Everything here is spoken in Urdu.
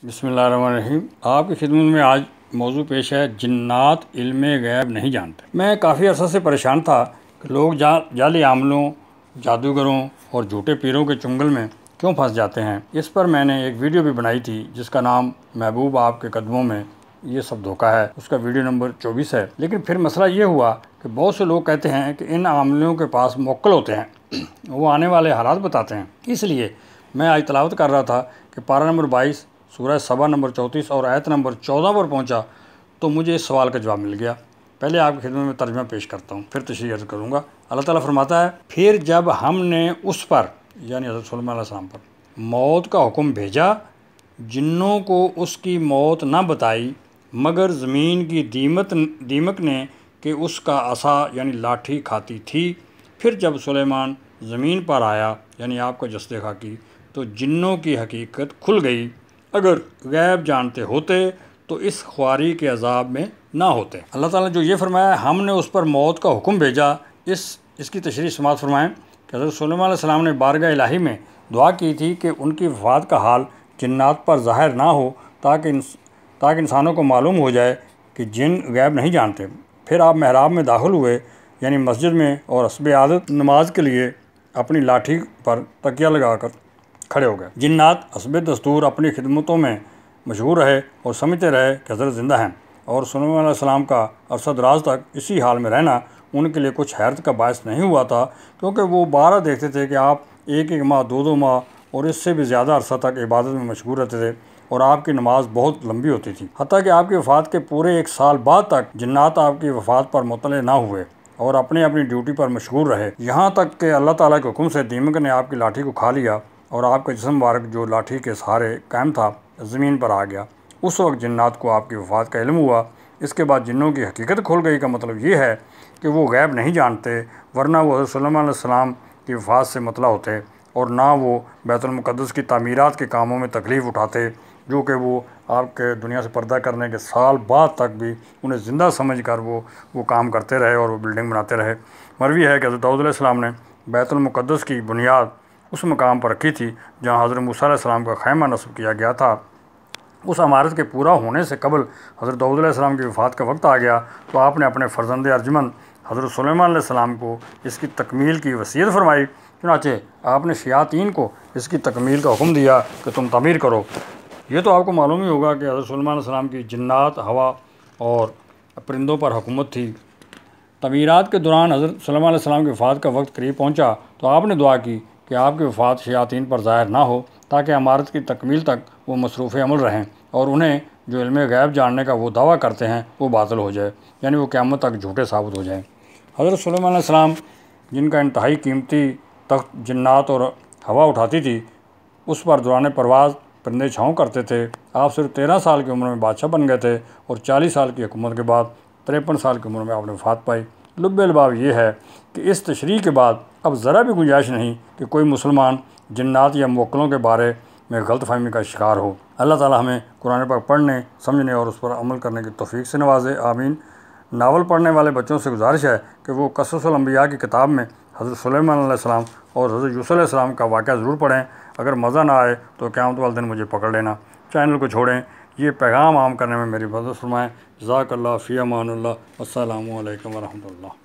بسم اللہ الرحمن الرحیم۔ آپ کی خدمت میں آج موضوع پیش ہے جنات علم غیب نہیں جانتے۔ میں کافی عرصہ سے پریشان تھا کہ لوگ جعلی عاملوں، جادوگروں اور جھوٹے پیروں کے چنگل میں کیوں پھنس جاتے ہیں۔ اس پر میں نے ایک ویڈیو بھی بنائی تھی جس کا نام محبوب آپ کے قدموں میں یہ سب دھوکہ ہے، اس کا ویڈیو نمبر 24 ہے۔ لیکن پھر مسئلہ یہ ہوا کہ بہت سے لوگ کہتے ہیں کہ ان عاملوں کے پاس موکل ہوتے ہیں، وہ آنے والے حالات بتاتے ہیں۔ اس لیے میں آج تلاوت کر رہا تھا کہ پارہ نمبر 22 سورہ سبا نمبر 34 اور آیت نمبر 14 پر پہنچا تو مجھے اس سوال کا جواب مل گیا۔ پہلے آپ کی خدمت میں ترجمہ پیش کرتا ہوں، پھر تشریح عرض کروں گا۔ اللہ تعالیٰ فرماتا ہے، پھر جب ہم نے اس پر یعنی حضرت سلیمان علیہ السلام پر موت کا حکم بھیجا، جنوں کو اس کی موت نہ بتائی مگر زمین کی دیمک نے کہ اس کا عصا یعنی لاٹھی کھاتی تھی۔ پھر جب سلیمان زمین پر آیا یعنی آپ کا جسد خاکی، تو جنوں کی حقیقت کھل گئی۔ اگر غیب جانتے ہوتے تو اس خواری کے عذاب میں نہ ہوتے۔ اللہ تعالیٰ نے جو یہ فرمایا ہم نے اس پر موت کا حکم بھیجا، اس کی تشریح سماعت فرمائیں کہ حضرت سلیمان علیہ السلام نے بارگاہ الہی میں دعا کی تھی کہ ان کی وفات کا حال جنات پر ظاہر نہ ہو تاکہ انسانوں کو معلوم ہو جائے کہ جن غیب نہیں جانتے۔ پھر آپ محراب میں داخل ہوئے یعنی مسجد میں، اور حسب عادت نماز کے لیے اپنی لاٹھی پر تکیہ لگا کر کھڑے ہو گئے۔ جنات حسب دستور اپنی خدمتوں میں مشغول رہے اور سمجھتے رہے کہ حضرت زندہ ہیں، اور سلیمان علیہ السلام کا عرصہ دراز تک اسی حال میں رہنا ان کے لیے کچھ حیرت کا باعث نہیں ہوا تھا، کیونکہ وہ بارہ دیکھتے تھے کہ آپ ایک ماہ، دو ماہ اور اس سے بھی زیادہ عرصہ تک عبادت میں مشغول رہتے تھے، اور آپ کی نماز بہت لمبی ہوتی تھی۔ حتیٰ کہ آپ کی وفات کے پورے 1 سال بعد تک جنات آپ کی وفات پر مطلع نہ ہوئے اور اپنی ڈیوٹی پر مشغول رہے، یہاں تک کہ اللہ تعالیٰ کے حکم سے دیمک نے آپ کی لاٹھی کو کھا لیا اور آپ کا جسم مبارک جو لاٹھی کے سہارے قائم تھا زمین پر آ گیا۔ اس وقت جنات کو آپ کی وفات کا علم ہوا۔ اس کے بعد جنوں کی حقیقت کھل گئی کا مطلب یہ ہے کہ وہ غیب نہیں جانتے، ورنہ وہ حضرت سلیمان علیہ السلام کی وفات سے مطلع ہوتے، اور نہ وہ بیت المقدس کی تعمیرات کے کاموں میں تکلیف اٹھاتے، جو کہ وہ آپ کے دنیا سے پردہ کرنے کے سال بعد تک بھی انہیں زندہ سمجھ کر وہ کام کرتے رہے اور وہ بلڈنگ بناتے رہے۔ مروی ہے کہ حضرت داؤد علیہ السلام نے بیت المقدس کی بنیاد اس مقام پر رکھی تھی جہاں حضرت موسیٰ علیہ السلام کا خیمہ نصب کیا گیا تھا۔ اس عمارت کے پورا ہونے سے قبل حضرت داؤد علیہ السلام کی وفات کا وقت آ گیا، تو آپ نے اپنے فرزند ارجمند حضرت سلیمان علیہ السلام کو اس کی تکمیل کی وصیت فرمائی۔ چنانچہ آپ نے شیاطین کو اس کی تکمیل کا حکم دیا کہ تم تعمیر کرو۔ یہ تو آپ کو معلوم ہی ہوگا کہ حضرت سلیمان علیہ السلام کی جنات، ہوا اور پرندوں پر حکومت تھی۔ تعمیرات کے دوران حضرت سلیمان علیہ السلام کی وفات کا وقت قریب پہنچا تو آپ نے دعا کی کہ آپ کی وفات شیاطین پر ظاہر نہ ہو، تاکہ عمارت کی تکمیل تک وہ مصروف عمل رہیں اور انہیں جو علم غیب جاننے کا وہ دعویٰ کرتے ہیں وہ باطل ہو جائے، یعنی وہ قیامت تک جھوٹے ثابت ہو جائیں۔ حضرت سلیمان علیہ السلام جن کا انتہائی قیمتی تخت جنات اور ہوا اٹھاتی تھی، اس پر دوران پرواز پرندے چھاؤں کرتے تھے۔ آپ صرف 13 سال کی عمر میں بادشاہ بن گئے تھے، اور 40 سال کی حکومت کے بعد 53 سال کی عمر میں آپ نے وفات پائی۔ لب الباب یہ ہے کہ اس تشریح کے بعد اب ذرا بھی گنجائش نہیں کہ کوئی مسلمان جنات یا موکلوں کے بارے میں غلط فہمی کا شکار ہو۔ اللہ تعالیٰ ہمیں قرآن پاک پڑھنے، سمجھنے اور اس پر عمل کرنے کی توفیق سے نوازے، آمین۔ ناول پڑھنے والے بچوں سے گزارش ہے کہ وہ قصص الانبیاء کی کتاب میں حضرت سلیمان علیہ السلام اور حضرت یوسف علیہ السلام کا واقعہ ضرور پڑھیں۔ اگر مزہ نہ آئے تو قیامت والے دن مجھے پکڑ لینا۔ چینل کو چھوڑیں، یہ پیغام عام کرنے میں میری مدد فرمائیں۔ جزاک اللہ، فی امان اللہ، السلام علیکم ورحمۃ اللہ۔